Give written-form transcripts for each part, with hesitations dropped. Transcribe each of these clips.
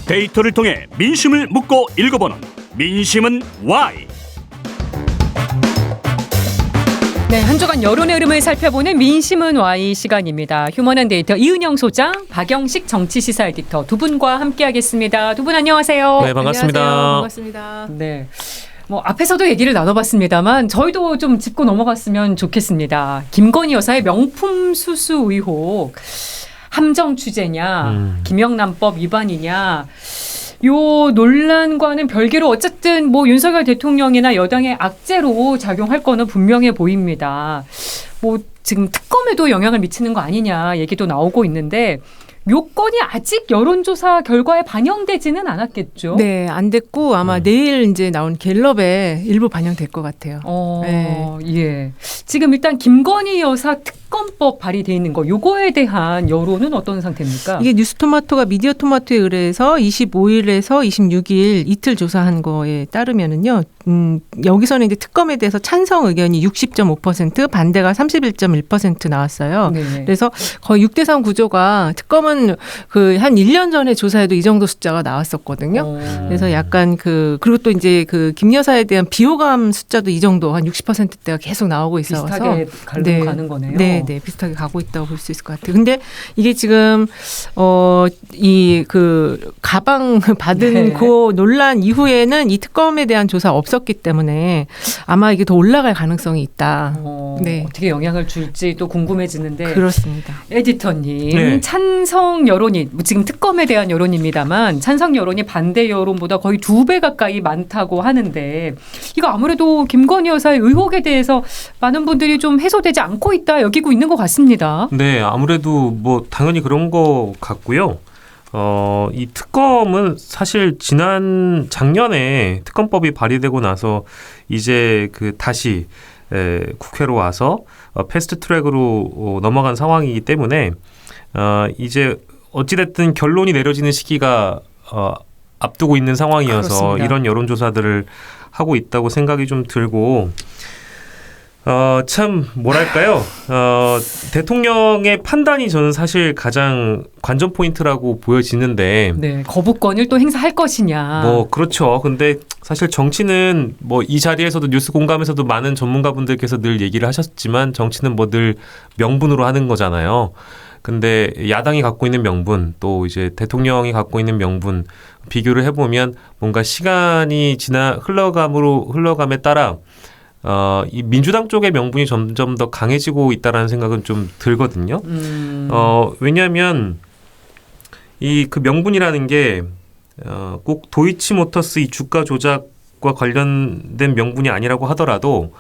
데이터를 통해 민심을 묻고 읽어보는 민심은 Y. 네, 한 주간 여론의 흐름을 살펴보는 민심은 Y 시간입니다. 휴먼앤데이터 이은영 소장, 박영식 정치시사 에디터 두 분과 함께하겠습니다. 두 분 안녕하세요. 네, 반갑습니다. 안녕하세요. 반갑습니다. 네. 앞에서도 얘기를 나눠봤습니다만 저희도 좀 짚고 넘어갔으면 좋겠습니다. 김건희 여사의 명품 수수 의혹, 함정 취재냐, 김영란법 위반이냐, 요 논란과는 별개로 어쨌든 윤석열 대통령이나 여당의 악재로 작용할 거는 분명해 보입니다. 지금 특검에도 영향을 미치는 거 아니냐 얘기도 나오고 있는데 요건이 아직 여론조사 결과에 반영되지는 않았겠죠? 네, 안 됐고 아마 내일 이제 나온 갤럽에 일부 반영될 것 같아요. 네. 예. 지금 일단 김건희 여사 특검법 발의돼 있는 거 요거에 대한 여론은 어떤 상태입니까? 이게 뉴스토마토가 미디어토마토에 의뢰해서 25일에서 26일 이틀 조사한 거에 따르면은요. 여기서는 이제 특검에 대해서 찬성 의견이 60.5%, 반대가 31.1% 나왔어요. 네. 그래서 거의 6대3 구조가 특검은 한 1년 전에 조사해도 이 정도 숫자가 나왔었거든요. 그래서 약간 그리고 또 이제 김 여사에 대한 비호감 숫자도 이 정도 한 60%대가 계속 나오고 있어서 비슷하게 가는 거네요. 네, 비슷하게 가고 있다고 볼 수 있을 것 같아요. 근데 이게 지금 가방 받은 그 논란 이후에는 이 특검에 대한 조사 없었기 때문에 아마 이게 더 올라갈 가능성이 있다. 네. 어떻게 영향을 줄지 또 궁금해지는데. 그렇습니다. 에디터님, 네. 찬성 여론이 지금 특검에 대한 여론입니다만 찬성 여론이 반대 여론보다 거의 2배 가까이 많다고 하는데 이거 아무래도 김건희 여사의 의혹에 대해서 많은 분들이 좀 해소되지 않고 있다 여기고 있는 것 같습니다. 네, 아무래도 당연히 그런 것 같고요. 이 특검은 사실 작년에 특검법이 발의되고 나서 이제 다시 국회로 와서 패스트 트랙으로 넘어간 상황이기 때문에 이제 어찌됐든 결론이 내려지는 시기가 앞두고 있는 상황이어서 그렇습니다. 이런 여론조사들을 하고 있다고 생각이 좀 들고 참 뭐랄까요? 대통령의 판단이 저는 사실 가장 관전 포인트라고 보여지는데. 네, 거부권을 또 행사할 것이냐. 그렇죠. 근데 사실 정치는 이 자리에서도 뉴스 공감에서도 많은 전문가분들께서 늘 얘기를 하셨지만 정치는 늘 명분으로 하는 거잖아요. 근데 야당이 갖고 있는 명분 또 이제 대통령이 갖고 있는 명분 비교를 해보면 뭔가 시간이 흘러감에 따라 이 민주당 쪽의 명분이 점점 더 강해지고 있다라는 생각은 좀 들거든요. 왜냐하면 그 명분이라는 게 꼭 도이치모터스 이 주가 조작과 관련된 명분이 아니라고 하더라도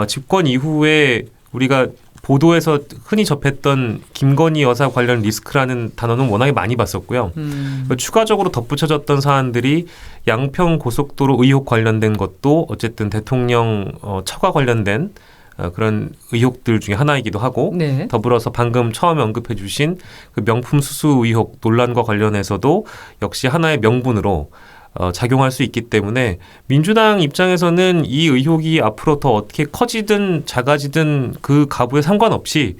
집권 이후에 우리가 보도에서 흔히 접했던 김건희 여사 관련 리스크라는 단어는 워낙에 많이 봤었고요. 추가적으로 덧붙여졌던 사안들이 양평 고속도로 의혹 관련된 것도 어쨌든 대통령 처가 관련된 그런 의혹들 중에 하나이기도 하고 네. 더불어서 방금 처음에 언급해 주신 그 명품 수수 의혹 논란과 관련해서도 역시 하나의 명분으로 작용할 수 있기 때문에 민주당 입장에서는 이 의혹이 앞으로 더 어떻게 커지든 작아지든 그 가부에 상관없이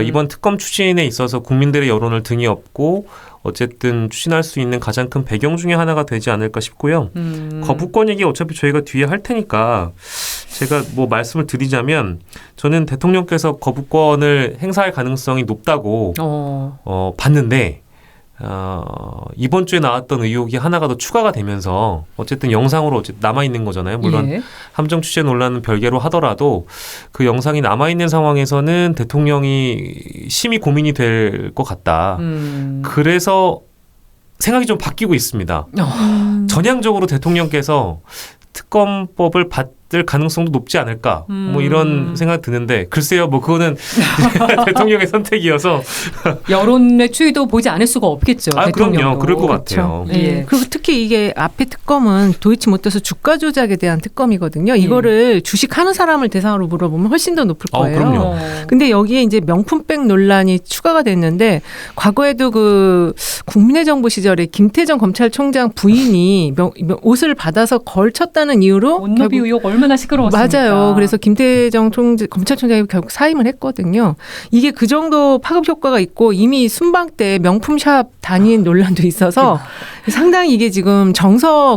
이번 특검 추진에 있어서 국민들의 여론을 등에 업고 어쨌든 추진할 수 있는 가장 큰 배경 중에 하나가 되지 않을까 싶고요. 거부권 얘기 어차피 저희가 뒤에 할 테니까 제가 말씀을 드리자면 저는 대통령께서 거부권을 행사할 가능성이 높다고 봤는데 이번 주에 나왔던 의혹이 하나가 더 추가가 되면서 어쨌든 영상으로 남아있는 거잖아요. 물론 예. 함정 취재 논란은 별개로 하더라도 그 영상이 남아있는 상황에서는 대통령이 심히 고민이 될 것 같다. 그래서 생각이 좀 바뀌고 있습니다. 전향적으로 대통령께서 특검법을 받을 가능성도 높지 않을까 이런 생각 드는데 글쎄요 그거는 대통령의 선택이어서 여론의 추이도 보지 않을 수가 없겠죠. 대통령도. 그럼요. 그럴 것 같아요. 네. 그리고 특히 이게 앞에 특검은 도이치모터스 주가 조작에 대한 특검이거든요. 이거를 주식하는 사람을 대상으로 물어보면 훨씬 더 높을 거예요. 그럼요. 근데 여기에 이제 명품백 논란이 추가가 됐는데 과거에도 국민의 정부 시절에 김태정 검찰총장 부인이 옷을 받아서 걸쳤다는 이유로 옷노비 의혹 얼마나 시끄러웠습니까? 맞아요. 그래서 김태정 검찰총장이 결국 사임을 했거든요. 이게 그 정도 파급 효과가 있고 이미 순방 때 명품샵 단인 논란도 있어서 상당히 이게 지금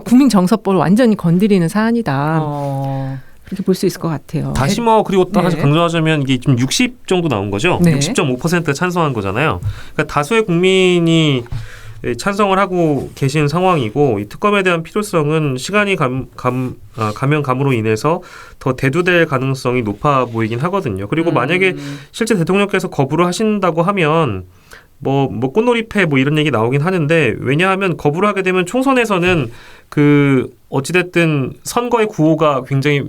국민 정서법을 완전히 건드리는 사안이다. 이렇게 볼 수 있을 것 같아요. 다시 그리고 또 하나 강조하자면 이게 지금 60 정도 나온 거죠. 네. 60.5%가 찬성한 거잖아요. 그러니까 다수의 국민이 찬성을 하고 계신 상황이고 이 특검에 대한 필요성은 시간이 가면 감으로 인해서 더 대두될 가능성이 높아 보이긴 하거든요. 그리고 만약에 실제 대통령께서 거부를 하신다고 하면 뭐 꽃놀이패 이런 얘기 나오긴 하는데 왜냐하면 거부를 하게 되면 총선에서는 어찌됐든 선거의 구호가 굉장히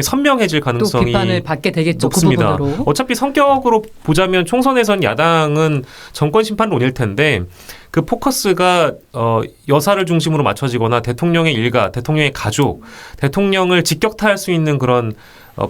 선명해질 가능성이 또 비판을 받게 되겠죠. 높습니다. 그 부분으로. 어차피 성격으로 보자면 총선에선 야당은 정권 심판론일 텐데 그 포커스가 여사를 중심으로 맞춰지거나 대통령의 일가, 대통령의 가족, 대통령을 직격탄할 수 있는 그런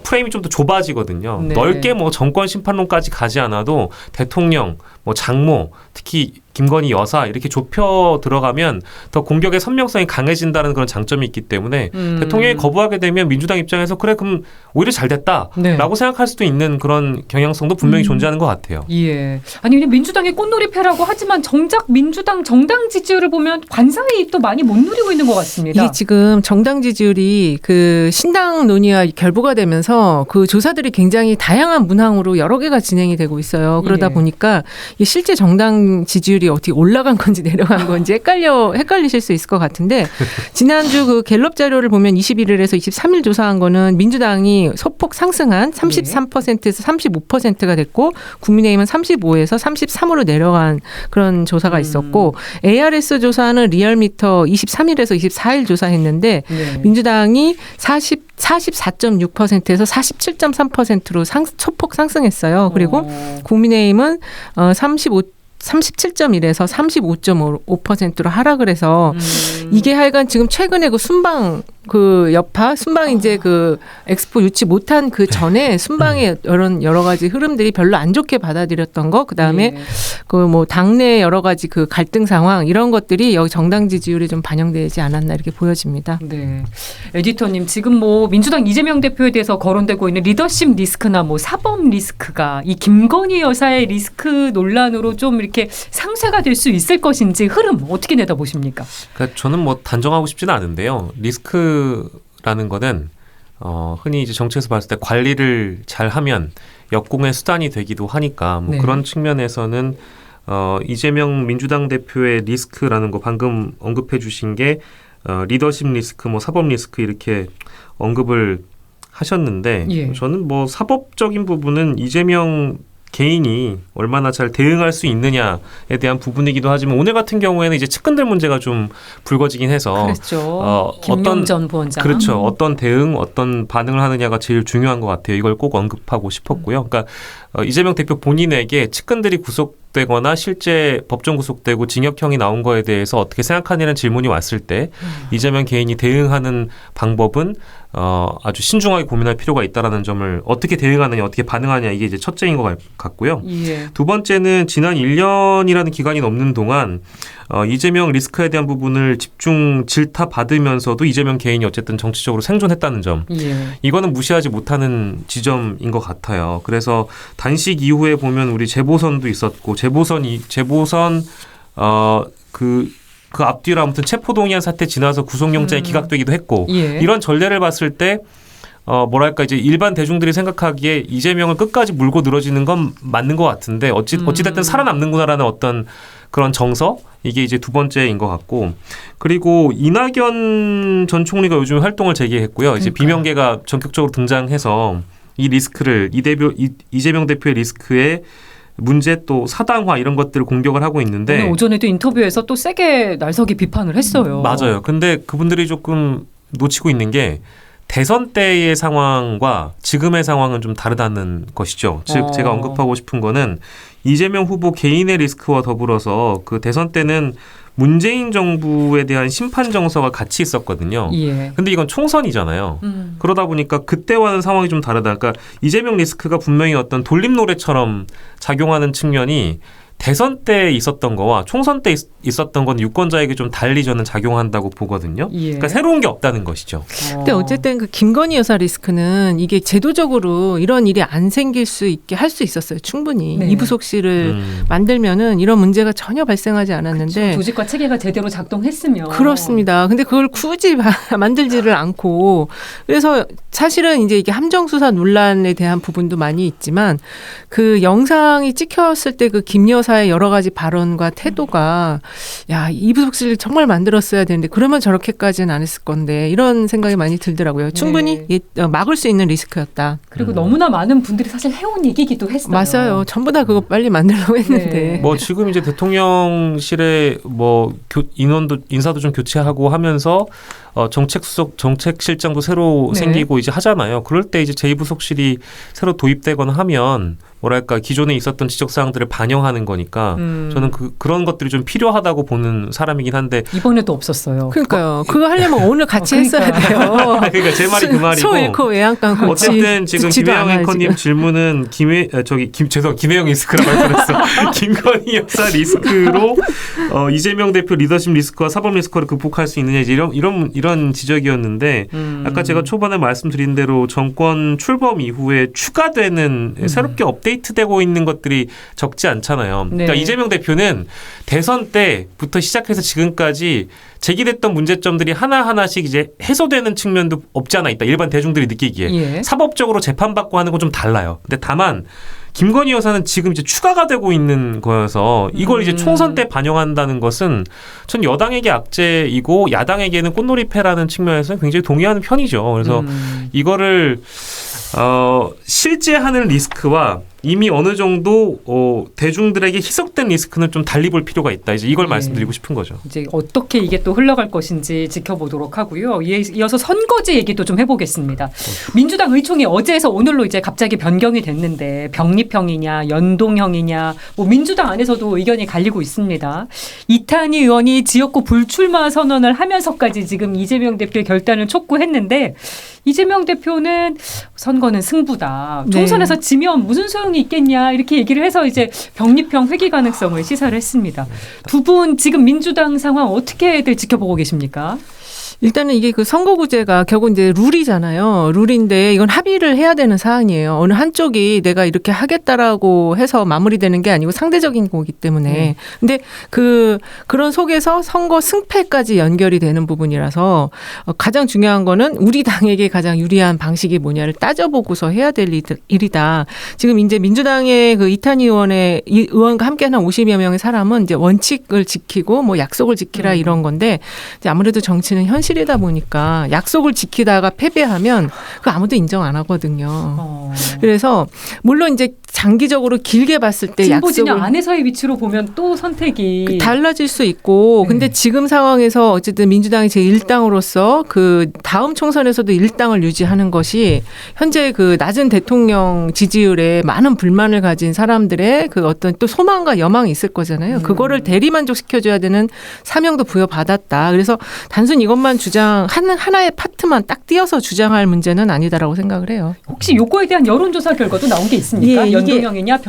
프레임이 좀 더 좁아지거든요. 네. 넓게 정권 심판론까지 가지 않아도 대통령, 장모, 특히 김건희 여사 이렇게 좁혀 들어가면 더 공격의 선명성이 강해진다는 그런 장점이 있기 때문에 대통령이 거부하게 되면 민주당 입장에서 그래 그럼 오히려 잘 됐다라고 네. 생각할 수도 있는 그런 경향성도 분명히 존재하는 것 같아요. 예. 아니 그냥 민주당의 꽃놀이패라고 하지만 정작 민주당 정당 지지율을 보면 관사의 입도 많이 못 누리고 있는 것 같습니다. 이게 지금 정당 지지율이 그 신당 논의와 결부가 되면서 그 조사들이 굉장히 다양한 문항으로 여러 개가 진행이 되고 있어요. 그러다 보니까 이 실제 정당 지지율이 어떻게 올라간 건지 내려간 건지 헷갈리실 수 있을 것 같은데 지난주 그 갤럽 자료를 보면 21일에서 23일 조사한 거는 민주당이 소폭 상승한 33%에서 35%가 됐고 국민의힘은 35에서 33으로 내려간 그런 조사가 있었고 ARS 조사는 리얼미터 23일에서 24일 조사했는데 민주당이 44.6%에서 47.3%로 소폭 상승했어요. 그리고 국민의힘은 37.1에서 35.5%로 하락을 해서 이게 하여간 지금 최근에 그 순방 그 여파 순방 이제 그 엑스포 유치 못한 그 전에 순방의 여러 가지 흐름들이 별로 안 좋게 받아들였던 거 그다음에 그 당내 여러 가지 그 갈등 상황 이런 것들이 여기 정당 지지율에 좀 반영되지 않았나 이렇게 보여집니다. 네. 에디터님 지금 민주당 이재명 대표에 대해서 거론되고 있는 리더십 리스크나 사법 리스크가 이 김건희 여사의 리스크 논란으로 좀 이렇게 상쇄가 될 수 있을 것인지 흐름 어떻게 내다보십니까? 그러니까 저는 단정하고 싶지는 않은데요. 리스크라는 거는 흔히 이제 정치에서 봤을 때 관리를 잘하면 역공의 수단이 되기도 하니까 그런 측면에서는 이재명 민주당 대표의 리스크라는 거 방금 언급해 주신 게 리더십 리스크, 사법 리스크 이렇게 언급을 하셨는데 저는 사법적인 부분은 이재명 개인이 얼마나 잘 대응할 수 있느냐에 대한 부분이기도 하지만 오늘 같은 경우에는 이제 측근들 문제가 좀 불거지긴 해서 그렇죠. 김용 전 부원장. 그렇죠. 어떤 대응, 어떤 반응을 하느냐가 제일 중요한 것 같아요. 이걸 꼭 언급하고 싶었고요. 그러니까 이재명 대표 본인에게 측근들이 구속되거나 실제 법정 구속되고 징역형이 나온 거에 대해서 어떻게 생각하냐는 질문이 왔을 때 이재명 개인이 대응하는 방법은 아주 신중하게 고민할 필요가 있다라는 점을 어떻게 대응하느냐, 어떻게 반응하냐 이게 이제 첫째인 것 같고요. 두 번째는 지난 1년이라는 기간이 넘는 동안 이재명 리스크에 대한 부분을 집중 질타받으면서도 이재명 개인이 어쨌든 정치적으로 생존했다는 점. 이거는 무시하지 못하는 지점인 것 같아요. 그래서 단식 이후에 보면 우리 재보선도 있었고 재보선 그 앞뒤로 아무튼 체포동의안 사태 지나서 구속영장이 기각되기도 했고 이런 전례를 봤을 때 이제 일반 대중들이 생각하기에 이재명을 끝까지 물고 늘어지는 건 맞는 것 같은데 어찌됐든 살아남는구나라는 어떤 그런 정서 이게 이제 두 번째인 것 같고 그리고 이낙연 전 총리가 요즘 활동을 재개했고요. 이제 비명계가 전격적으로 등장해서 이 리스크를 이재명 대표의 리스크에 문제 또 사당화 이런 것들을 공격을 하고 있는데 오늘 오전에도 인터뷰에서 또 세게 날서기 비판을 했어요. 맞아요. 근데 그분들이 조금 놓치고 있는 게 대선 때의 상황과 지금의 상황은 좀 다르다는 것이죠. 즉 제가 언급하고 싶은 거는 이재명 후보 개인의 리스크와 더불어서 그 대선 때는 문재인 정부에 대한 심판 정서가 같이 있었거든요. 근데 이건 총선이잖아요. 그러다 보니까 그때와는 상황이 좀 다르다. 그러니까 이재명 리스크가 분명히 어떤 돌림 노래처럼 작용하는 측면이 대선 때 있었던 거와 총선 때 있었던 건 유권자에게 좀 달리 저는 작용한다고 보거든요. 예. 그러니까 새로운 게 없다는 것이죠. 근데 어쨌든 그 김건희 여사 리스크는 이게 제도적으로 이런 일이 안 생길 수 있게 할 수 있었어요. 충분히. 네. 이부속실을 만들면은 이런 문제가 전혀 발생하지 않았는데. 그렇죠. 조직과 체계가 제대로 작동했으면. 그렇습니다. 근데 그걸 굳이 만들지를 않고 그래서 사실은 이제 이게 함정수사 논란에 대한 부분도 많이 있지만 그 영상이 찍혔을 때 그 김 여사의 여러 가지 발언과 태도가 야, 이부속실을 정말 만들었어야 되는데 그러면 저렇게까지는 안 했을 건데 이런 생각이 많이 들더라고요. 충분히 막을 수 있는 리스크였다. 그리고 너무나 많은 분들이 사실 해온 얘기기도 했어요. 맞아요. 전부 다 그거 빨리 만들려고 했는데. 네. 뭐 지금 이제 대통령실에 뭐 인사도 좀 교체하고 하면서 정책실장도 새로 네. 생기고 이제 하잖아요. 그럴 때 이제 제2부속실이 새로 도입되거나 하면 뭐랄까 기존에 있었던 지적사항들을 반영하는 거니까 저는 그런 것들이 좀 필요하다고 보는 사람이긴 한데 이번에도 없었어요. 그러니까요. 그거 하려면 오늘 같이 했어야 돼요. 그러니까 제 말이 그 말이고 소 잃고 외양간 고치 어쨌든 지금 김혜영 앵커님 질문은 김혜영 리스크라고 할 뻔했어. 김건희 여사 리스크로 이재명 대표 리더십 리스크와 사법 리스크를 극복할 수 있느냐 이런 지적이었는데 아까 제가 초반에 말씀드린 대로 정권 출범 이후에 추가되는 새롭게 업데이트되고 있는 것들이 적지 않잖아요. 네. 그러니까 이재명 대표는 대선 때부터 시작해서 지금까지 제기됐던 문제점들이 하나하나씩 이제 해소되는 측면도 없지 않아 있다. 일반 대중들이 느끼기에. 예. 사법적으로 재판받고 하는 건 좀 달라요. 근데 다만 김건희 여사는 지금 이제 추가가 되고 있는 거여서 이걸 이제 총선 때 반영한다는 것은 전 여당에게 악재이고 야당에게는 꽃놀이패라는 측면에서 굉장히 동의하는 편이죠. 그래서 이거를 실제 하는 리스크와 이미 어느 정도 대중들에게 희석된 리스크는 좀 달리 볼 필요가 있다. 이제 이걸 말씀드리고 싶은 거죠. 이제 어떻게 이게 또 흘러갈 것인지 지켜보도록 하고요. 이어서 선거제 얘기도 좀 해보겠습니다. 민주당 의총이 어제에서 오늘로 이제 갑자기 변경이 됐는데 병립형이냐 연동형이냐 뭐 민주당 안에서도 의견이 갈리고 있습니다. 이탄희 의원이 지역구 불출마 선언을 하면서까지 지금 이재명 대표의 결단을 촉구했는데 이재명 대표는 선거는 승부다. 총선에서 지면 무슨 소용이 있겠냐 이렇게 얘기를 해서 이제 병립형 회귀 가능성을 시사를 했습니다. 두 분 지금 민주당 상황 어떻게들 지켜보고 계십니까? 일단은 이게 그 선거구제가 결국 이제 룰이잖아요. 룰인데 이건 합의를 해야 되는 사항이에요. 어느 한쪽이 내가 이렇게 하겠다라고 해서 마무리되는 게 아니고 상대적인 거기 때문에. 근데 그런 속에서 선거 승패까지 연결이 되는 부분이라서 가장 중요한 거는 우리 당에게 가장 유리한 방식이 뭐냐를 따져보고서 해야 될 일이다. 지금 이제 민주당의 그 이탄희 의원과 함께하는 50여 명의 사람은 이제 원칙을 지키고 뭐 약속을 지키라 이런 건데 이제 아무래도 정치는 현실이다 보니까 약속을 지키다가 패배하면 그 아무도 인정 안 하거든요. 그래서 물론 이제 장기적으로 길게 봤을 때 진보 진영 약속을 안에서의 위치로 보면 또 선택이 달라질 수 있고 근데 지금 상황에서 어쨌든 민주당이 제1당으로서 그 다음 총선에서도 1당을 유지하는 것이 현재 그 낮은 대통령 지지율에 많은 불만을 가진 사람들의 그 어떤 또 소망과 여망이 있을 거잖아요. 그거를 대리만족시켜줘야 되는 사명도 부여받았다. 그래서 단순히 이것만 하나의 파트만 딱 띄어서 주장할 문제는 아니다라고 생각을 해요. 혹시 요거에 대한 여론조사 결과도 나온 게 있습니까? 예, 연동형이냐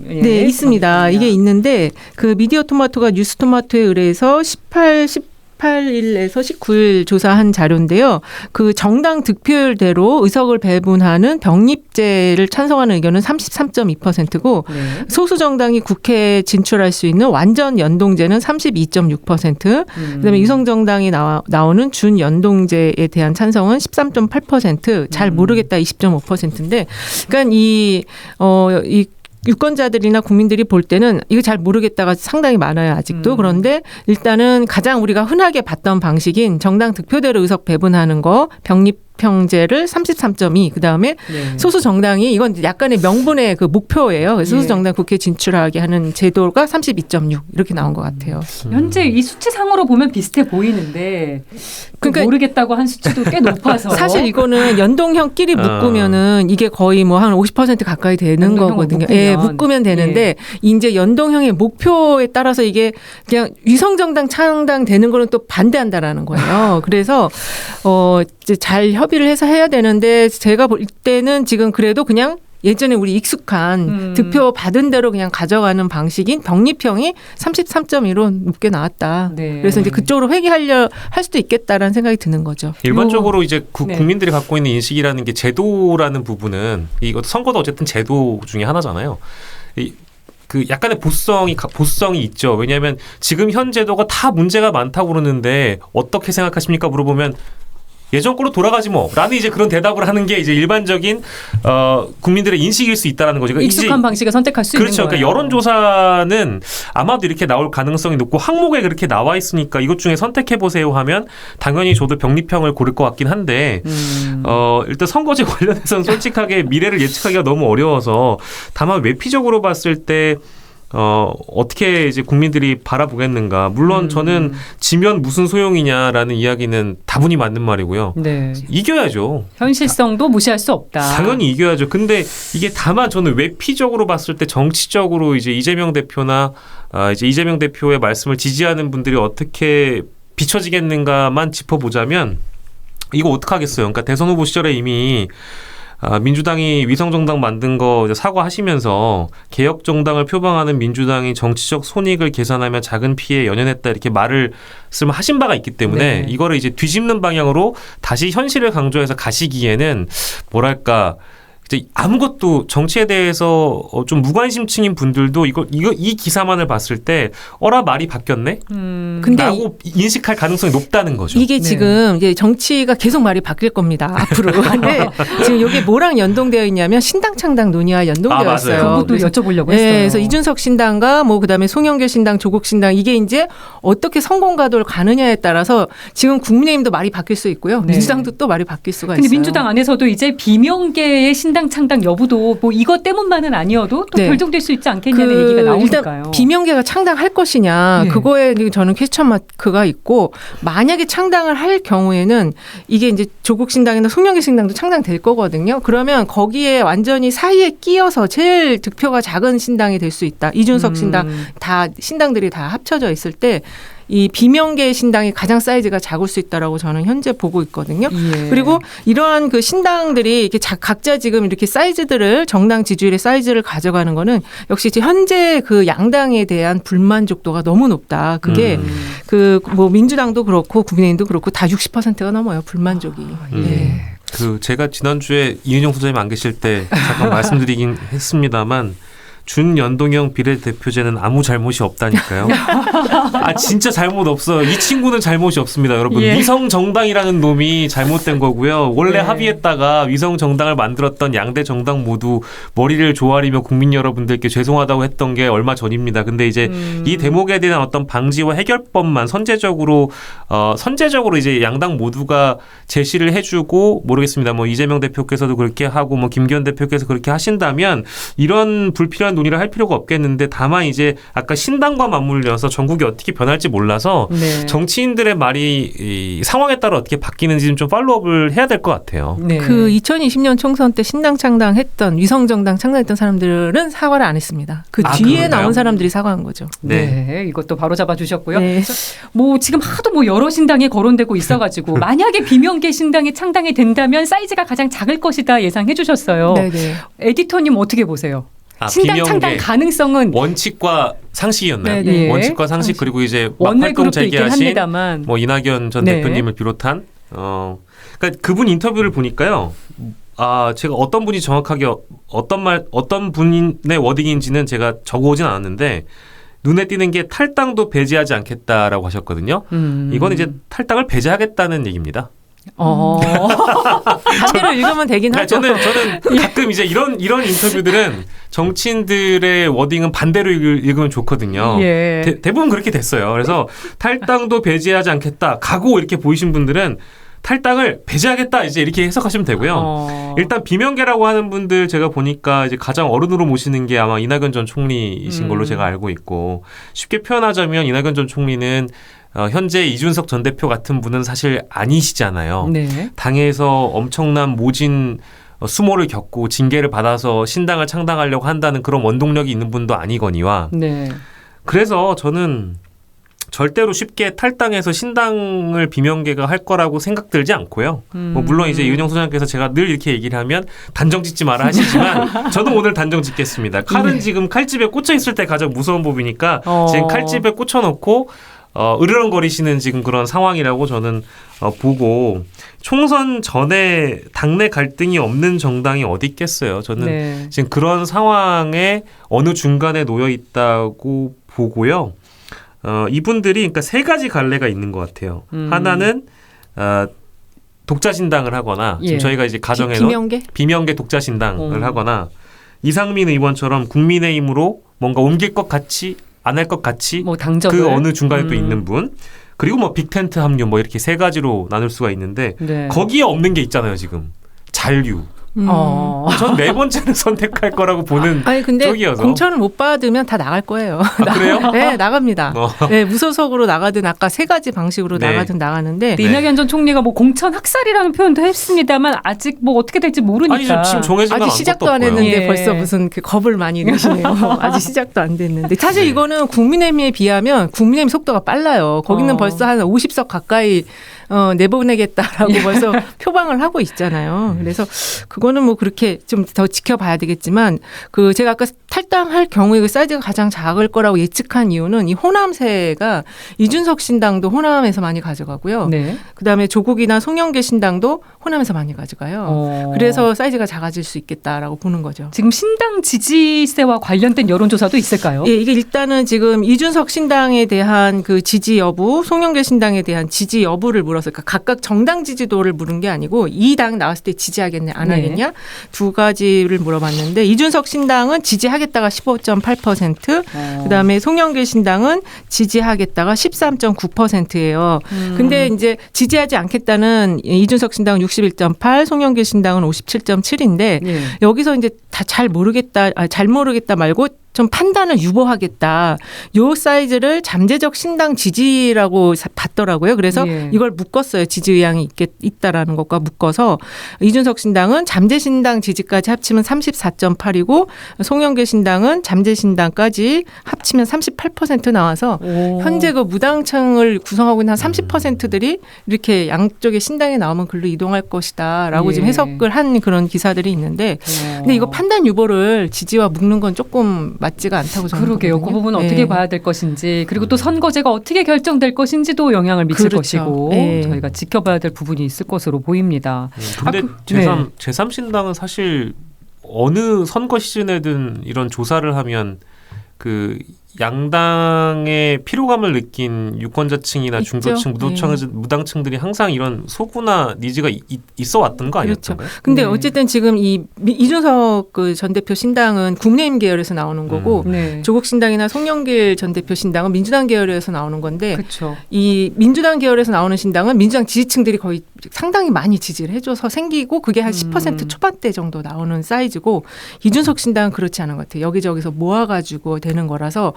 네, 있습니다. 이게 있는데 그 미디어 토마토가 뉴스 토마토에 의뢰해서 18일에서 19일 조사한 자료인데요. 그 정당 득표율대로 의석을 배분하는 병립제를 찬성하는 의견은 33.2%고 소수 정당이 국회에 진출할 수 있는 완전 연동제는 32.6%, 그다음에 유성 정당이 나오는 준 연동제에 대한 찬성은 13.8%, 잘 모르겠다 20.5%인데, 그러니까 이 유권자들이나 국민들이 볼 때는 이거 잘 모르겠다가 상당히 많아요, 아직도. 그런데 일단은 가장 우리가 흔하게 봤던 방식인 정당 득표대로 의석 배분하는 거, 병립형제를 33.2, 그다음에 소수 정당이 이건 약간의 명분의 그 목표예요. 그래서 소수 정당 국회에 진출하게 하는 제도가 32.6 이렇게 나온 것 같아요. 현재 이 수치상으로 보면 비슷해 보이는데 그러니까 모르겠다고 한 수치도 꽤 높아서 사실 이거는 연동형끼리 묶으면은 이게 거의 뭐 한 50% 가까이 되는 거거든요. 묶으면 되는데 이제 연동형의 목표에 따라서 이게 그냥 위성정당 창당되는 거는 또 반대한다라는 거예요. 그래서 이제 잘 협의를 해서 해야 되는데 제가 볼 때는 지금 그래도 그냥 예전에 우리 익숙한 득표 받은 대로 그냥 가져가는 방식인 병립형이 33.1로 높게 나왔다. 네. 그래서 이제 그쪽으로 회귀하려 할 수도 있겠다라는 생각이 드는 거죠. 일반적으로 이제 네. 국민들이 갖고 있는 인식이라는 게 제도라는 부분은 이거 선거도 어쨌든 제도 중에 하나잖아요. 그 약간의 보수성이 있죠. 왜냐하면 지금 현 제도가 다 문제가 많다고 그러는데 어떻게 생각하십니까? 물어보면 예전 거로 돌아가지 뭐 라는 이제 그런 대답을 하는 게 이제 일반적인 국민들의 인식일 수 있다라는 거죠. 그러니까 익숙한 방식을 선택할 수 그렇죠. 있는 거예요. 그러니까 여론조사는 아마도 이렇게 나올 가능성이 높고 항목에 그렇게 나와 있으니까 이것 중에 선택해 보세요 하면 당연히 저도 병립형을 고를 것 같긴 한데 일단 선거제 관련해서는 솔직하게 미래를 예측하기가 너무 어려워서 다만 외피적으로 봤을 때 어떻게 이제 국민들이 바라보겠는가. 물론 저는 지면 무슨 소용이냐라는 이야기는 다분히 맞는 말이고요. 네. 이겨야죠. 현실성도 무시할 수 없다. 당연히 이겨야죠. 근데 이게 다만 저는 외피적으로 봤을 때 정치적으로 이제 이재명 대표나 이제 이재명 대표의 말씀을 지지하는 분들이 어떻게 비춰지겠는가만 짚어보자면 이거 어떡하겠어요. 그러니까 대선 후보 시절에 이미 민주당이 위성정당 만든 거 이제 사과하시면서 개혁정당을 표방하는 민주당이 정치적 손익을 계산하며 작은 피해에 연연했다 이렇게 말씀하신 바가 있기 때문에 네. 이거를 이제 뒤집는 방향으로 다시 현실을 강조해서 가시기에는 뭐랄까 이제 아무것도 정치에 대해서 좀 무관심층인 분들도 이 기사만을 봤을 때 말이 바뀌었네? 근데 라고 인식할 가능성이 높다는 거죠. 이게 네. 지금 이제 정치가 계속 말이 바뀔 겁니다. 앞으로. 근데 지금 이게 뭐랑 연동되어 있냐면 신당 창당 논의와 연동되어 맞아요. 있어요. 그것도 여쭤보려고 네, 했어요. 그래서 이준석 신당과 뭐 그다음에 송영길 신당, 조국 신당 이게 이제 어떻게 성공가도를 가느냐에 따라서 지금 국민의힘도 말이 바뀔 수 있고요. 네. 민주당도 또 말이 바뀔 수가 근데 있어요. 민주당 안에서도 이제 비명계의 신당 창당 여부도 뭐 이것 때문만은 아니어도 또 네. 결정될 수 있지 않겠냐는 얘기가 나오니까요. 일단 비명계가 창당할 것이냐 예. 그거에 저는 퀘스천 마크가 있고 만약에 창당을 할 경우에는 이게 이제 조국 신당이나 송영길 신당도 창당될 거거든요. 그러면 거기에 완전히 사이에 끼어서 제일 득표가 작은 신당이 될 수 있다. 이준석 신당 다 신당들이 다 합쳐져 있을 때 이 비명계 신당이 가장 사이즈가 작을 수 있다라고 저는 현재 보고 있거든요. 예. 그리고 이러한 그 신당들이 이렇게 각자 지금 이렇게 사이즈들을 정당 지지율의 사이즈를 가져가는 거는 역시 이제 현재 그 양당에 대한 불만족도가 너무 높다. 그게 그 뭐 민주당도 그렇고 국민의힘도 그렇고 다 60%가 넘어요. 불만족이. 예. 그 제가 지난주에 이은영 소장님 안 계실 때 잠깐 말씀드리긴 했습니다만 준연동형 비례대표제는 아무 잘못이 없다니까요. 진짜 잘못 없어요. 이 친구는 잘못이 없습니다. 여러분. 예. 위성정당이라는 놈이 잘못된 거고요. 원래 네. 합의했다가 위성정당을 만들었던 양대 정당 모두 머리를 조아리며 국민 여러분들께 죄송하다고 했던 게 얼마 전입니다. 근데 이제 이 대목에 대한 어떤 방지와 해결법만 선제적으로 이제 양당 모두가 제시를 해주고 모르겠습니다. 뭐 이재명 대표께서도 그렇게 하고 뭐 김기현 대표께서 그렇게 하신다면 이런 불필요한 논의를 할 필요가 없겠는데 다만 이제 아까 신당과 맞물려서 전국이 어떻게 변할지 몰라서 네. 정치인들의 말이 이 상황에 따라 어떻게 바뀌는지 좀 팔로우업을 해야 될 것 같아요. 네. 그 2020년 총선 때 신당 창당했던 위성정당 창당했던 사람들은 사과를 안 했습니다. 그 뒤에 그런가요? 나온 사람들이 사과한 거죠. 네. 이것도 바로 잡아 주셨고요. 네. 뭐 지금 하도 뭐 여러 신당이 거론되고 있어가지고 만약에 비명계 신당이 창당이 된다면 사이즈가 가장 작을 것이다 예상해 주셨어요. 네네. 에디터님 어떻게 보세요? 신당 비명계 창당 가능성은 원칙과 상식이었나요? 네네. 원칙과 상식 그리고 이제 원내 활동 그룹도 있긴 재개하신 합니다만 뭐 이낙연 전 네. 대표님을 비롯한 그러니까 그분 인터뷰를 보니까요. 제가 어떤 분이 정확하게 어떤 분의 워딩인지는 제가 적어오진 않았는데 눈에 띄는 게 탈당도 배제하지 않겠다라고 하셨거든요. 이건 이제 탈당을 배제하겠다는 얘기입니다. 반대로 읽으면 되긴 하죠. 저는 가끔 이제 이런 인터뷰들은 정치인들의 워딩은 반대로 읽으면 좋거든요. 예. 대부분 그렇게 됐어요. 그래서 탈당도 배제하지 않겠다. 각오 이렇게 보이신 분들은 탈당을 배제하겠다 이제 이렇게 해석하시면 되고요. 일단 비명계라고 하는 분들 제가 보니까 이제 가장 어른으로 모시는 게 아마 이낙연 전 총리이신 걸로 제가 알고 있고 쉽게 표현하자면 이낙연 전 총리는 현재 이준석 전 대표 같은 분은 사실 아니시잖아요. 네. 당에서 엄청난 모진 수모를 겪고 징계를 받아서 신당을 창당하려고 한다는 그런 원동력이 있는 분도 아니거니와 네. 그래서 저는 절대로 쉽게 탈당해서 신당을 비명계가 할 거라고 생각 들지 않고요. 뭐 물론 이제 이은영 소장께서 제가 늘 이렇게 얘기를 하면 단정 짓지 마라 하시지만 저도 오늘 단정 짓겠습니다. 칼은 지금 칼집에 꽂혀 있을 때 가장 무서운 법이니까 지금 칼집에 꽂혀놓고 으르렁거리시는 지금 그런 상황이라고 저는 보고 총선 전에 당내 갈등이 없는 정당이 어디 있겠어요. 저는 네. 지금 그런 상황에 어느 중간에 놓여 있다고 보고요. 이분들이 그러니까 세 가지 갈래가 있는 것 같아요. 하나는 독자신당을 하거나 지금 저희가 이제 가정에서 비명계 독자신당을 하거나 이상민 의원처럼 국민의힘으로 뭔가 옮길 것 같이 안 할 것 같이 뭐 당적을? 그 어느 중간에 또 있는 분 그리고 뭐 빅텐트 합류 뭐 이렇게 세 가지로 나눌 수가 있는데 네. 거기에 없는 게 있잖아요 지금 잔류. 전 네 번째를 선택할 거라고 보는 아니 근데 쪽이어서. 공천을 못 받으면 다 나갈 거예요. 아, 그래요? 네, 나갑니다. 네, 무소속으로 나가든 아까 세 가지 방식으로 네. 나가든 나가는데 네. 이낙연 전 총리가 뭐 공천 학살이라는 표현도 했습니다만 아직 뭐 어떻게 될지 모르니까. 아니 지금 정해진 건 아직 시작도 안 아무것도 없고요. 했는데 예. 벌써 무슨 그 겁을 많이 내시네요. 아직 시작도 안 됐는데 사실 이거는 국민의힘에 비하면 국민의힘 속도가 빨라요. 거기는 벌써 한 50석 가까이 내보내겠다라고 벌써 표방을 하고 있잖아요. 그래서 그거는 뭐 그렇게 좀 더 지켜봐야 되겠지만 그 제가 아까 탈당할 경우에 그 사이즈가 가장 작을 거라고 예측한 이유는 이 호남세가 이준석 신당도 호남에서 많이 가져가고요. 네. 그다음에 조국이나 송영길 신당도 호남에서 많이 가져가요. 그래서 사이즈가 작아질 수 있겠다라고 보는 거죠. 지금 신당 지지세와 관련된 여론조사도 있을까요? 예, 이게 일단은 지금 이준석 신당에 대한 그 지지 여부, 송영길 신당에 대한 지지 여부를 물어서 그러니까 각각 정당 지지도를 물은 게 아니고 이 당 나왔을 때 지지하겠냐 안 하겠냐 네. 두 가지를 물어봤는데 이준석 신당은 지지하겠다가 15.8%, 그다음에 송영길 신당은 지지하겠다가 13.9%예요. 근데 이제 지지하지 않겠다는 이준석 신당은 61.8, 송영길 신당은 57.7인데 네. 여기서 이제 다 잘 모르겠다 말고 좀 판단을 유보하겠다. 요 사이즈를 잠재적 신당 지지라고 봤더라고요. 그래서 예. 이걸 묶었어요. 지지 의향이 있다라는 것과 묶어서 이준석 신당은 잠재 신당 지지까지 합치면 34.8이고 송영길 신당은 잠재 신당까지 합치면 38% 나와서 현재 그 무당층을 구성하고 있는 한 30%들이 이렇게 양쪽의 신당에 나오면 글로 이동할 것이다라고 예. 지금 해석을 한 그런 기사들이 있는데 근데 이거 판단 유보를 지지와 묶는 건 조금 맞지가 않다고 저는 그러게요. 보거든요. 그 부분은 네. 어떻게 봐야 될 것인지 그리고 또 선거제가 어떻게 결정될 것인지도 영향을 미칠 그렇죠. 것이고 네. 저희가 지켜봐야 될 부분이 있을 것으로 보입니다. 근데 네. 제3신당은 사실 어느 선거 시즌에든 이런 조사를 하면 그 양당의 피로감을 느낀 유권자층이나 있죠. 중도층, 무당층들이 항상 이런 소구나 니즈가 있어 왔던 거 그렇죠. 아니었던가요? 근데 네. 어쨌든 지금 이준석 그 전 대표 신당은 국민의힘 계열에서 나오는 거고 네. 조국 신당이나 송영길 전 대표 신당은 민주당 계열에서 나오는 건데 그렇죠. 이 민주당 계열에서 나오는 신당은 민주당 지지층들이 거의 상당히 많이 지지를 해줘서 생기고 그게 한 10% 초반대 정도 나오는 사이즈고 이준석 신당은 그렇지 않은 것 같아요. 여기저기서 모아가지고 되는 거라서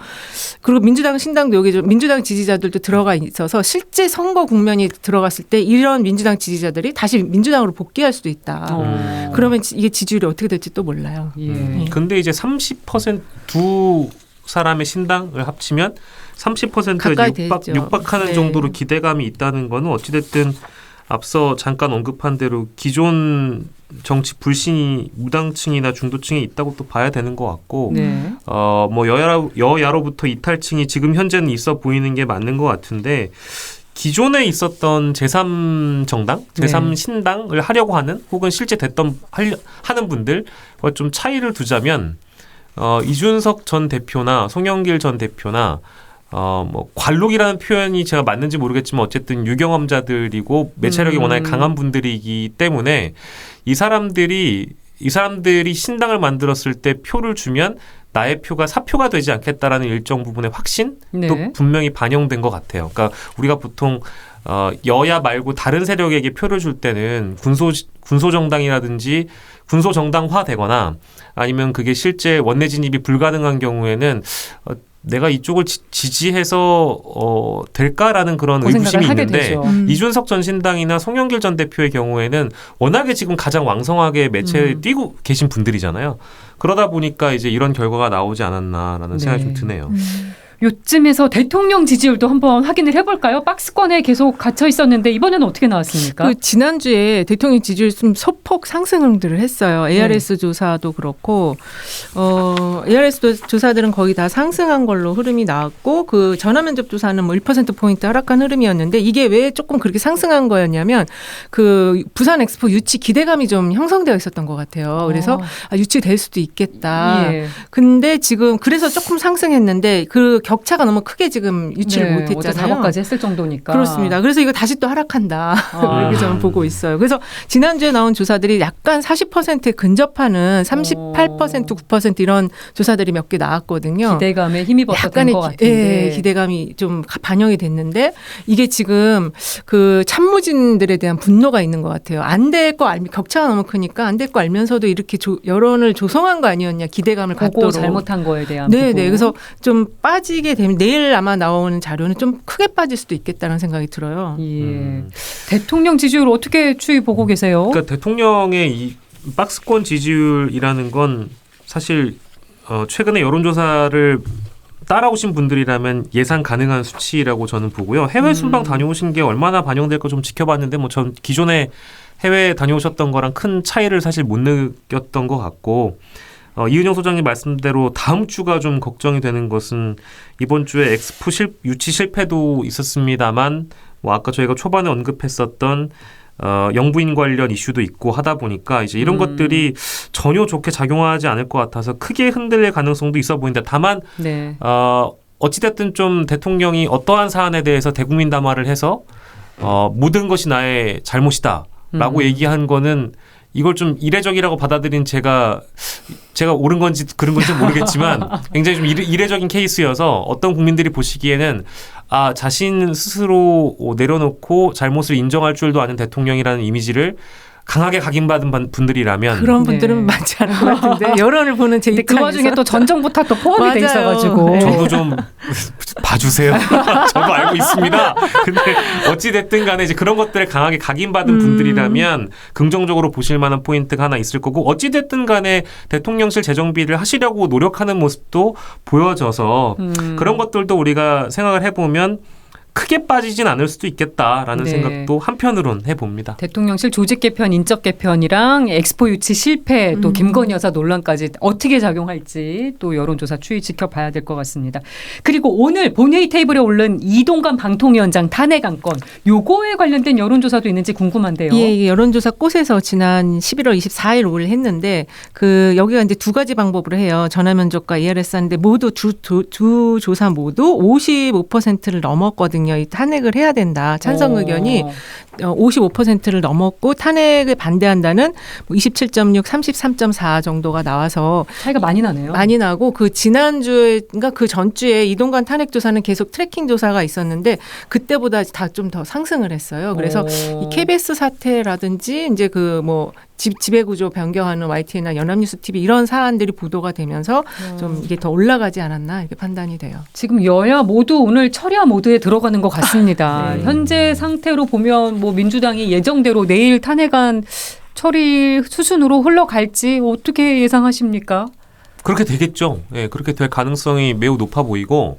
그리고 민주당 신당도 여기 민주당 지지자들도 들어가 있어서 실제 선거 국면이 들어갔을 때 이런 민주당 지지자들이 다시 민주당으로 복귀할 수도 있다. 그러면 이게 지지율이 어떻게 될지 또 몰라요. 예. 근데 이제 30% 두 사람의 신당을 합치면 30%에 육박하는 네. 정도로 기대감이 있다는 거는 어찌됐든 앞서 잠깐 언급한 대로 기존 정치 불신이 무당층이나 중도층에 있다고 또 봐야 되는 것 같고 네. 뭐 여야로부터 이탈층이 지금 현재는 있어 보이는 게 맞는 것 같은데 기존에 있었던 제3정당, 제3신당을 하려고 하는 혹은 실제 하는 분들과 좀 차이를 두자면 이준석 전 대표나 송영길 전 대표나 뭐 관록이라는 표현이 제가 맞는지 모르겠지만 어쨌든 유경험자들이고 매체력이 워낙에 강한 분들이기 때문에 이 사람들이 신당을 만들었을 때 표를 주면 나의 표가 사표가 되지 않겠다라는 일정 부분의 확신도 네. 분명히 반영된 것 같아요. 그러니까 우리가 보통 여야 말고 다른 세력에게 표를 줄 때는 군소정당이라든지 군소정당화되거나 아니면 그게 실제 원내 진입이 불가능한 경우에는 내가 이쪽을 지지해서 될까라는 그런 의구심이 있는데 이준석 전 신당이나 송영길 전 대표의 경우에는 워낙에 지금 가장 왕성하게 매체에 뛰고 계신 분들이잖아요. 그러다 보니까 이제 이런 결과가 나오지 않았나라는 생각이 좀 드네요. 요쯤에서 대통령 지지율도 한번 확인을 해볼까요? 박스권에 계속 gat혀 있었는데 이번에는 어떻게 나왔습니까? 그 지난주에 대통령 지지율 좀 소폭 상승들을 했어요. ARS 조사도 그렇고 ARS 조사들은 거의 다 상승한 걸로 흐름이 나왔고 그 전화면접 조사는 뭐 1%포인트 하락한 흐름이었는데 이게 왜 조금 그렇게 상승한 거였냐면 그 부산 엑스포 유치 기대감이 좀 형성되어 있었던 것 같아요. 그래서 유치될 수도 있겠다. 예. 근데 지금 그래서 조금 상승했는데 그 격차가 너무 크게 지금 유치를 네, 어제 못했잖아요. 4번까지 했을 정도니까. 그렇습니다. 그래서 이거 다시 또 하락한다. 이렇게 저는 보고 있어요. 그래서 지난주에 나온 조사들이 약간 40%에 근접하는 38%, 9% 이런 조사들이 몇 개 나왔거든요. 기대감에 힘입었던 것 같은데. 기대감이 좀 반영이 됐는데 이게 지금 그 참모진들에 대한 분노가 있는 것 같아요. 안 될 거 알면 격차가 너무 크니까 안 될 거 알면서도 이렇게 여론을 조성한 거 아니었냐 기대감을 보고 갖도록. 잘못한 거에 대한 네네. 부분. 그래서 좀 빠지게 되면 내일 아마 나오는 자료는 좀 크게 빠질 수도 있겠다는 생각이 들어요. 예. 대통령 지지율 어떻게 추이 보고 계세요? 그러니까 대통령의 이 박스권 지지율이라는 건 사실 최근에 여론조사를 따라오신 분들이라면 예상 가능한 수치라고 저는 보고요. 해외 순방 다녀오신 게 얼마나 반영될까 좀 지켜봤는데 뭐 전 기존에 해외 다녀오셨던 거랑 큰 차이를 사실 못 느꼈던 것 같고 이은영 소장님 말씀대로 다음 주가 좀 걱정이 되는 것은 이번 주에 엑스포 유치 실패도 있었습니다만 뭐 아까 저희가 초반에 언급했었던 영부인 관련 이슈도 있고 하다 보니까 이제 이런 것들이 전혀 좋게 작용하지 않을 것 같아서 크게 흔들릴 가능성도 있어 보인다. 다만 네. 어찌됐든 좀 대통령이 어떠한 사안에 대해서 대국민 담화를 해서 모든 것이 나의 잘못이다라고 얘기한 거는 이걸 좀 이례적이라고 받아들인 제가 옳은 건지 그런 건지 모르겠지만 굉장히 좀 이례적인 케이스여서 어떤 국민들이 보시기에는 자신 스스로 내려놓고 잘못을 인정할 줄도 아는 대통령이라는 이미지를 강하게 각인받은 분들이라면 그런 분들은 네. 많지 않은 것 같은데 여론을 보는 제 근데 그 입장에서 와중에 또 전정부터 또 포함이 돼 맞아요. 있어가지고. 네. 저도 좀 봐주세요. 저도 알고 있습니다. 근데 어찌 됐든 간에 이제 그런 것들을 강하게 각인받은 분들이라면 긍정적으로 보실 만한 포인트가 하나 있을 거고 어찌 됐든 간에 대통령실 재정비를 하시려고 노력하는 모습도 보여져서 그런 것들도 우리가 생각을 해보면 크게 빠지진 않을 수도 있겠다라는 네. 생각도 한편으론 해봅니다. 대통령실 조직 개편, 인적 개편이랑 엑스포 유치 실패, 또 김건희 여사 논란까지 어떻게 작용할지 또 여론조사 추이 지켜봐야 될 것 같습니다. 그리고 오늘 본회의 테이블에 오른 이동관 방통위원장 탄핵 안건, 요거에 관련된 여론조사도 있는지 궁금한데요. 예, 여론조사 꽃에서 지난 11월 24일 오늘 했는데 여기가 이제 두 가지 방법으로 해요. 전화면접과 ARS 하는데 모두 두 조사 모두 55%를 넘었거든요. 이 탄핵을 해야 된다. 찬성 의견이 55%를 넘었고 탄핵을 반대한다는 27.6, 33.4 정도가 나와서 차이가 많이 나네요. 많이 나고 그 지난주에 그러니까 그 전주에 이동관 탄핵 조사는 계속 트래킹 조사가 있었는데 그때보다 다 좀 더 상승을 했어요. 그래서 이 KBS 사태라든지 이제 그 뭐 지배 구조 변경하는 YTN이나 연합뉴스 TV 이런 사안들이 보도가 되면서 좀 이게 더 올라가지 않았나 이렇게 판단이 돼요. 지금 여야 모두 오늘 철야 모드에 들어가는 것 같습니다. 네. 현재 상태로 보면 뭐 민주당이 예정대로 내일 탄핵안 처리 수순으로 흘러갈지 어떻게 예상하십니까? 그렇게 되겠죠. 예, 그렇게 될 가능성이 매우 높아 보이고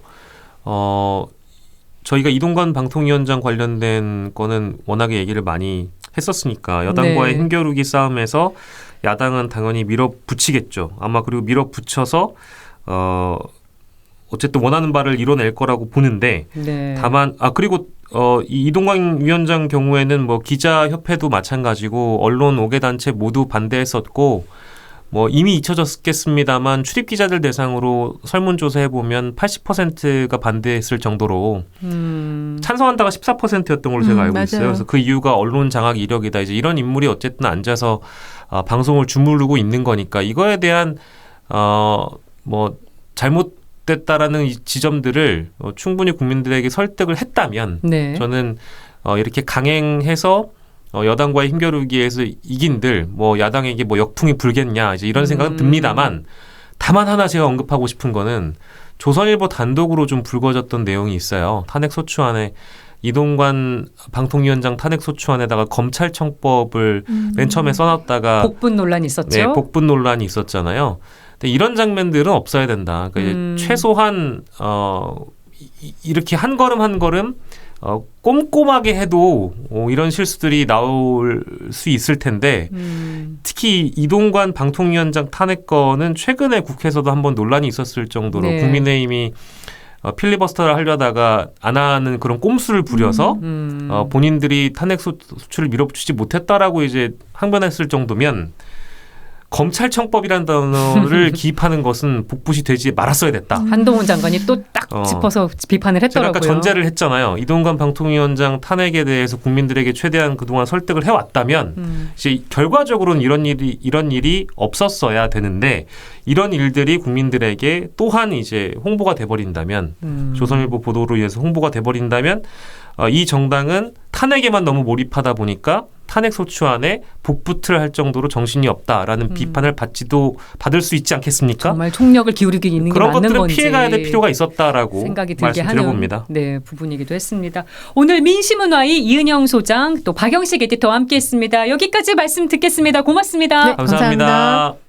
저희가 이동관 방통위원장 관련된 거는 워낙에 얘기를 많이 했었으니까 여당과의 네. 힘겨루기 싸움에서 야당은 당연히 밀어붙이겠죠. 아마 그리고 밀어붙여서 어쨌든 원하는 바를 이뤄낼 거라고 보는데 네. 다만 그리고 이 이동관 위원장 경우에는 뭐 기자협회도 마찬가지고 언론 5개 단체 모두 반대했었고 뭐 이미 잊혀졌겠습니다만 출입 기자들 대상으로 설문조사해 보면 80%가 반대했을 정도로 찬성한다가 14%였던 걸로 제가 알고 맞아요. 있어요. 그래서 그 이유가 언론 장악 이력이다. 이제 이런 인물이 어쨌든 앉아서 방송을 주무르고 있는 거니까 이거에 대한 뭐 잘못됐다라는 이 지점들을 충분히 국민들에게 설득을 했다면 네. 저는 이렇게 강행해서 여당과의 힘겨루기에서 이긴들 뭐 야당에게 뭐 역풍이 불겠냐 이제 이런 생각은 듭니다만 다만 하나 제가 언급하고 싶은 거는 조선일보 단독으로 좀 불거졌던 내용이 있어요. 탄핵 소추안에 이동관 방통위원장 탄핵 소추안에다가 검찰청법을 맨 처음에 써놨다가 복분 논란이 있었죠. 네, 복분 논란이 있었잖아요. 근데 이런 장면들은 없어야 된다. 그러니까 최소한 이렇게 한 걸음 한 걸음 꼼꼼하게 해도 이런 실수들이 나올 수 있을 텐데 특히 이동관 방통위원장 탄핵 건은 최근에 국회에서도 한번 논란이 있었을 정도로 네. 국민의힘이 필리버스터를 하려다가 안 하는 그런 꼼수를 부려서 본인들이 탄핵 소추를 밀어붙이지 못했다라고 이제 항변했을 정도면 검찰청법이라는 단어를 기입하는 것은 복붙이 되지 말았어야 됐다. 한동훈 장관이 또 딱 짚어서 비판을 제가 했더라고요. 아까 전제를 했잖아요. 이동관 방통위원장 탄핵에 대해서 국민들에게 최대한 그동안 설득을 해왔다면 이제 결과적으로는 이런 일이 없었어야 되는데 이런 일들이 국민들에게 또한 이제 홍보가 돼버린다면 조선일보 보도로 인해서 홍보가 돼버린다면 이 정당은 탄핵에만 너무 몰입하다 보니까 탄핵 소추안에 복붙을 할 정도로 정신이 없다라는 비판을 받을 수 있지 않겠습니까? 정말 총력을 기울이기 있는 게 그런 맞는 것들은 건지 피해가야 될 필요가 있었다라고 생각이 들게 하는 말씀드려봅니다. 네, 부분이기도 했습니다. 오늘 민심은 와이 이은영 소장 또 박영식 에디터와 함께했습니다. 여기까지 말씀 듣겠습니다. 고맙습니다. 네, 감사합니다. 감사합니다.